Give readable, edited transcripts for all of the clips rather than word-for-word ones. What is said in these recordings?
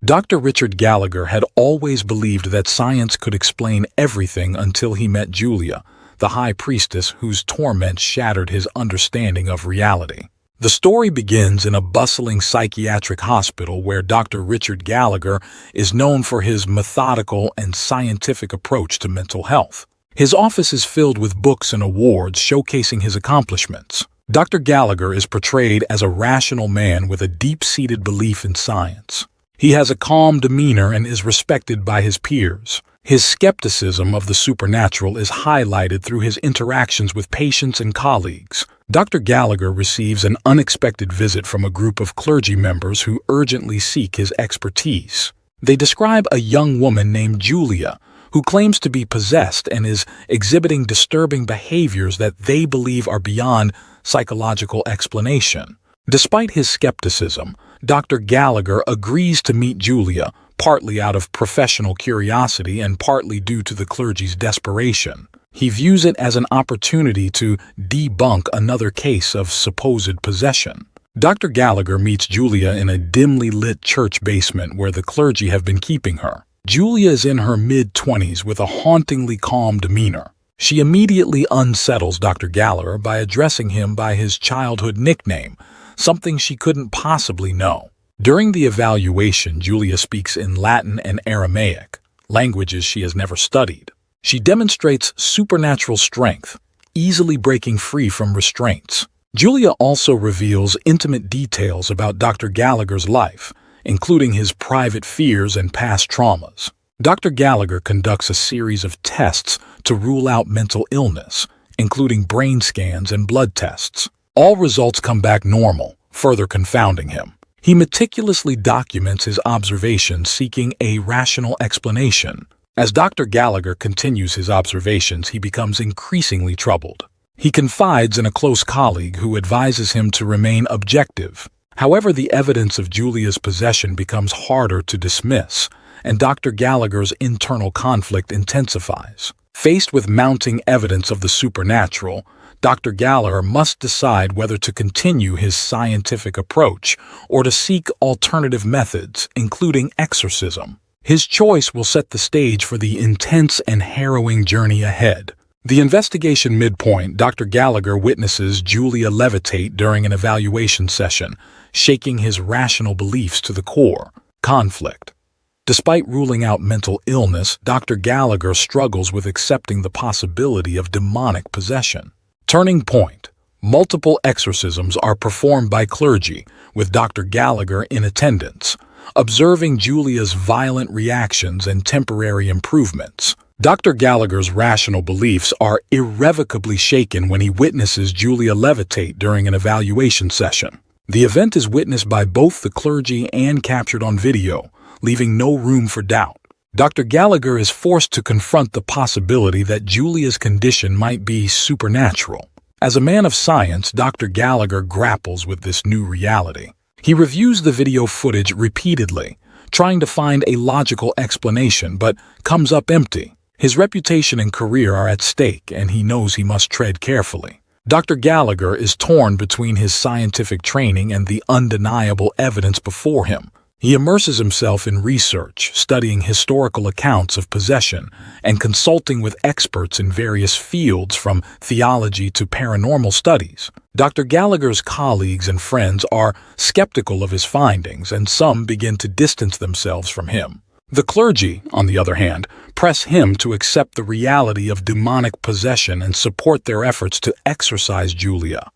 Dr. Richard Gallagher had always believed that science could explain everything until he met Julia, the High Priestess whose torment shattered his understanding of reality. The story begins in a bustling psychiatric hospital where Dr. Richard Gallagher is known for his methodical and scientific approach to mental health. His office is filled with books and awards showcasing his accomplishments. Dr. Gallagher is portrayed as a rational man with a deep-seated belief in science. He has a calm demeanor and is respected by his peers. His skepticism of the supernatural is highlighted through his interactions with patients and colleagues. Dr. Gallagher receives an unexpected visit from a group of clergy members who urgently seek his expertise. They describe a young woman named Julia, who claims to be possessed and is exhibiting disturbing behaviors that they believe are beyond psychological explanation. Despite his skepticism, Dr. Gallagher agrees to meet Julia, partly out of professional curiosity and partly due to the clergy's desperation. He views it as an opportunity to debunk another case of supposed possession. Dr. Gallagher meets Julia in a dimly lit church basement where the clergy have been keeping her. Julia is in her mid-20s with a hauntingly calm demeanor. She immediately unsettles Dr. Gallagher by addressing him by his childhood nickname, something she couldn't possibly know. During the evaluation, Julia speaks in Latin and Aramaic, languages she has never studied. She demonstrates supernatural strength, easily breaking free from restraints. Julia also reveals intimate details about Dr. Gallagher's life, including his private fears and past traumas. Dr. Gallagher conducts a series of tests to rule out mental illness, including brain scans and blood tests. All results come back normal, further confounding him. He meticulously documents his observations, seeking a rational explanation. As Dr. Gallagher continues his observations, he becomes increasingly troubled. He confides in a close colleague who advises him to remain objective. However, the evidence of Julia's possession becomes harder to dismiss, and Dr. Gallagher's internal conflict intensifies. Faced with mounting evidence of the supernatural, Dr. Gallagher must decide whether to continue his scientific approach or to seek alternative methods, including exorcism. His choice will set the stage for the intense and harrowing journey ahead. The investigation midpoint, Dr. Gallagher witnesses Julia levitate during an evaluation session, shaking his rational beliefs to the core. Conflict. Despite ruling out mental illness, Dr. Gallagher struggles with accepting the possibility of demonic possession. Turning point. Multiple exorcisms are performed by clergy, with Dr. Gallagher in attendance, observing Julia's violent reactions and temporary improvements. Dr. Gallagher's rational beliefs are irrevocably shaken when he witnesses Julia levitate during an evaluation session. The event is witnessed by both the clergy and captured on video, leaving no room for doubt. Dr. Gallagher is forced to confront the possibility that Julia's condition might be supernatural. As a man of science, Dr. Gallagher grapples with this new reality. He reviews the video footage repeatedly, trying to find a logical explanation, but comes up empty. His reputation and career are at stake, and he knows he must tread carefully. Dr. Gallagher is torn between his scientific training and the undeniable evidence before him. He immerses himself in research, studying historical accounts of possession, and consulting with experts in various fields from theology to paranormal studies. Dr. Gallagher's colleagues and friends are skeptical of his findings, and some begin to distance themselves from him. The clergy, on the other hand, press him to accept the reality of demonic possession and support their efforts to exorcise Julia.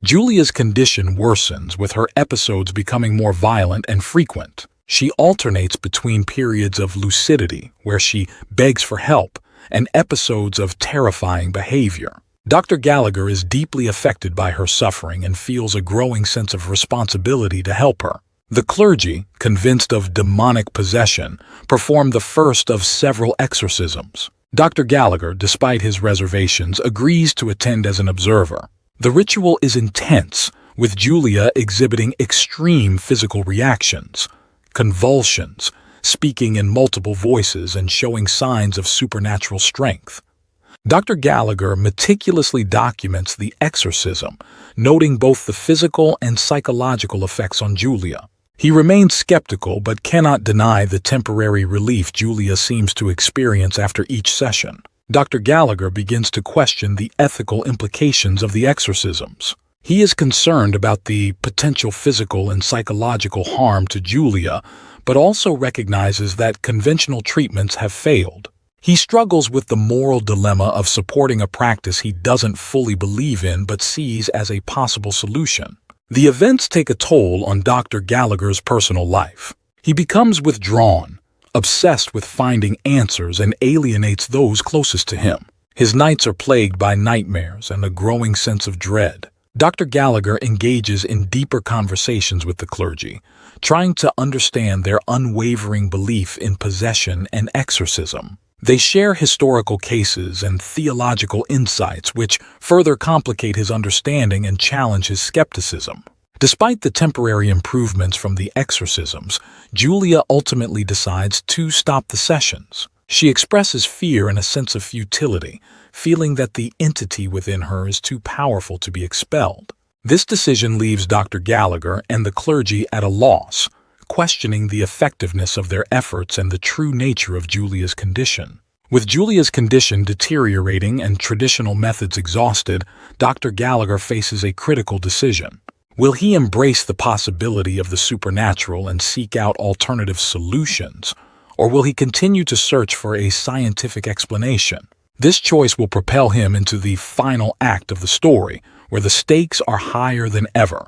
Julia's condition worsens, with her episodes becoming more violent and frequent. She alternates between periods of lucidity, where she begs for help, and episodes of terrifying behavior. Dr. Gallagher is deeply affected by her suffering and feels a growing sense of responsibility to help her. The clergy, convinced of demonic possession, perform the first of several exorcisms. Dr. Gallagher, despite his reservations, agrees to attend as an observer. The ritual is intense, with Julia exhibiting extreme physical reactions, convulsions, speaking in multiple voices, and showing signs of supernatural strength. Dr. Gallagher meticulously documents the exorcism, noting both the physical and psychological effects on Julia. He remains skeptical but cannot deny the temporary relief Julia seems to experience after each session. Dr. Gallagher begins to question the ethical implications of the exorcisms. He is concerned about the potential physical and psychological harm to Julia, but also recognizes that conventional treatments have failed. He struggles with the moral dilemma of supporting a practice he doesn't fully believe in but sees as a possible solution. The events take a toll on Dr. Gallagher's personal life. He becomes withdrawn, obsessed with finding answers, and alienates those closest to him. His nights are plagued by nightmares and a growing sense of dread. Dr. Gallagher engages in deeper conversations with the clergy, trying to understand their unwavering belief in possession and exorcism. They share historical cases and theological insights which further complicate his understanding and challenge his skepticism. Despite the temporary improvements from the exorcisms, Julia ultimately decides to stop the sessions. She expresses fear and a sense of futility, feeling that the entity within her is too powerful to be expelled. This decision leaves Dr. Gallagher and the clergy at a loss, questioning the effectiveness of their efforts and the true nature of Julia's condition. With Julia's condition deteriorating and traditional methods exhausted, Dr. Gallagher faces a critical decision. Will he embrace the possibility of the supernatural and seek out alternative solutions, or will he continue to search for a scientific explanation? This choice will propel him into the final act of the story, where the stakes are higher than ever,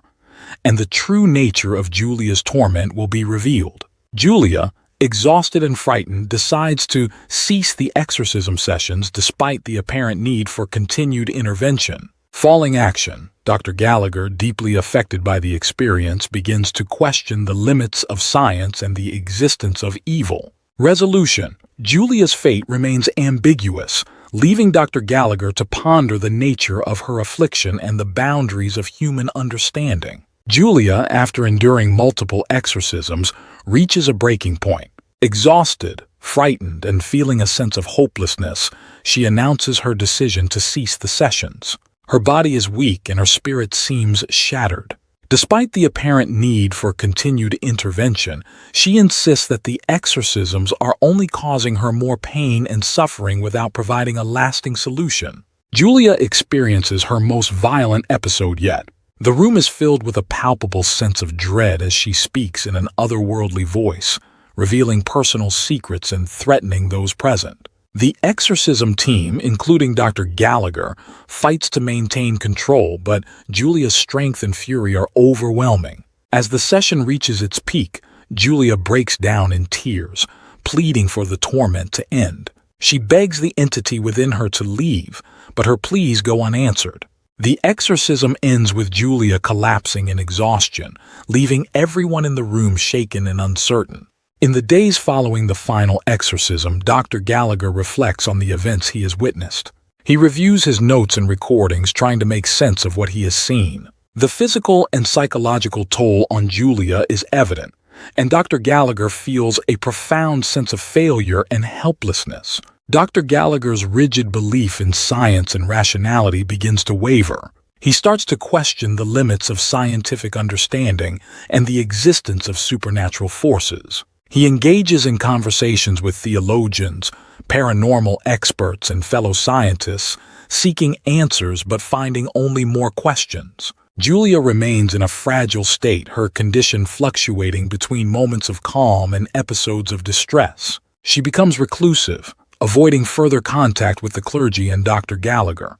and the true nature of Julia's torment will be revealed. Julia, exhausted and frightened, decides to cease the exorcism sessions despite the apparent need for continued intervention. Following action, Dr. Gallagher, deeply affected by the experience, begins to question the limits of science and the existence of evil. Resolution: Julia's fate remains ambiguous, leaving Dr. Gallagher to ponder the nature of her affliction and the boundaries of human understanding. Julia, after enduring multiple exorcisms, reaches a breaking point. Exhausted, frightened, and feeling a sense of hopelessness, she announces her decision to cease the sessions. Her body is weak and her spirit seems shattered. Despite the apparent need for continued intervention, she insists that the exorcisms are only causing her more pain and suffering without providing a lasting solution. Julia experiences her most violent episode yet. The room is filled with a palpable sense of dread as she speaks in an otherworldly voice, revealing personal secrets and threatening those present. The exorcism team, including Dr. Gallagher, fights to maintain control, but Julia's strength and fury are overwhelming. As the session reaches its peak, Julia breaks down in tears, pleading for the torment to end. She begs the entity within her to leave, but her pleas go unanswered. The exorcism ends with Julia collapsing in exhaustion, leaving everyone in the room shaken and uncertain. In the days following the final exorcism, Dr. Gallagher reflects on the events he has witnessed. He reviews his notes and recordings, trying to make sense of what he has seen. The physical and psychological toll on Julia is evident, and Dr. Gallagher feels a profound sense of failure and helplessness. Dr. Gallagher's rigid belief in science and rationality begins to waver. He starts to question the limits of scientific understanding and the existence of supernatural forces. He engages in conversations with theologians, paranormal experts, and fellow scientists, seeking answers but finding only more questions. Julia remains in a fragile state, her condition fluctuating between moments of calm and episodes of distress. She becomes reclusive, avoiding further contact with the clergy and Dr. Gallagher.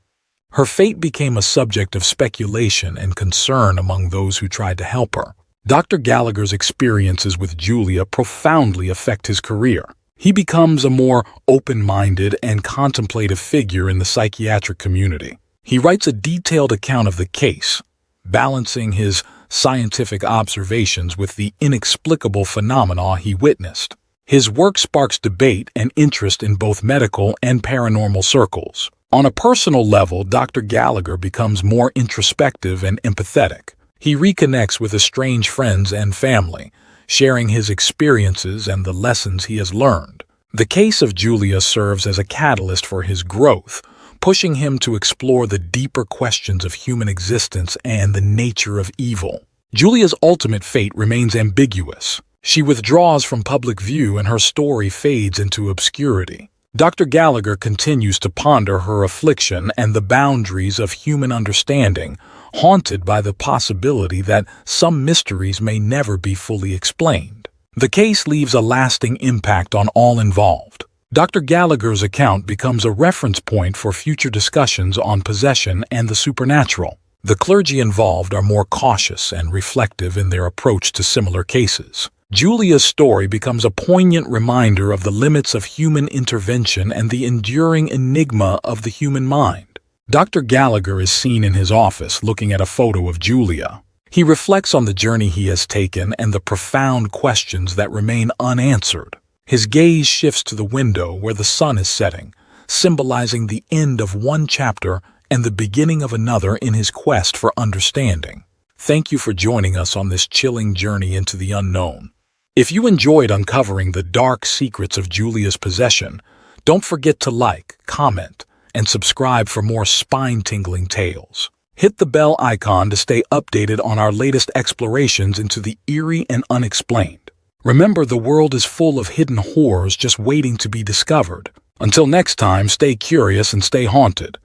Her fate became a subject of speculation and concern among those who tried to help her. Dr. Gallagher's experiences with Julia profoundly affect his career. He becomes a more open-minded and contemplative figure in the psychiatric community. He writes a detailed account of the case, balancing his scientific observations with the inexplicable phenomena he witnessed. His work sparks debate and interest in both medical and paranormal circles. On a personal level, Dr. Gallagher becomes more introspective and empathetic. He reconnects with estranged friends and family, sharing his experiences and the lessons he has learned. The case of Julia serves as a catalyst for his growth, pushing him to explore the deeper questions of human existence and the nature of evil. Julia's ultimate fate remains ambiguous. She withdraws from public view and her story fades into obscurity. Dr. Gallagher continues to ponder her affliction and the boundaries of human understanding, haunted by the possibility that some mysteries may never be fully explained. The case leaves a lasting impact on all involved. Dr. Gallagher's account becomes a reference point for future discussions on possession and the supernatural. The clergy involved are more cautious and reflective in their approach to similar cases. Julia's story becomes a poignant reminder of the limits of human intervention and the enduring enigma of the human mind. Dr. Gallagher is seen in his office looking at a photo of Julia. He reflects on the journey he has taken and the profound questions that remain unanswered. His gaze shifts to the window where the sun is setting, symbolizing the end of one chapter and the beginning of another in his quest for understanding. Thank you for joining us on this chilling journey into the unknown. If you enjoyed uncovering the dark secrets of Julia's possession, don't forget to like, comment, and subscribe for more spine-tingling tales. Hit the bell icon to stay updated on our latest explorations into the eerie and unexplained. Remember, the world is full of hidden horrors just waiting to be discovered. Until next time, stay curious and stay haunted.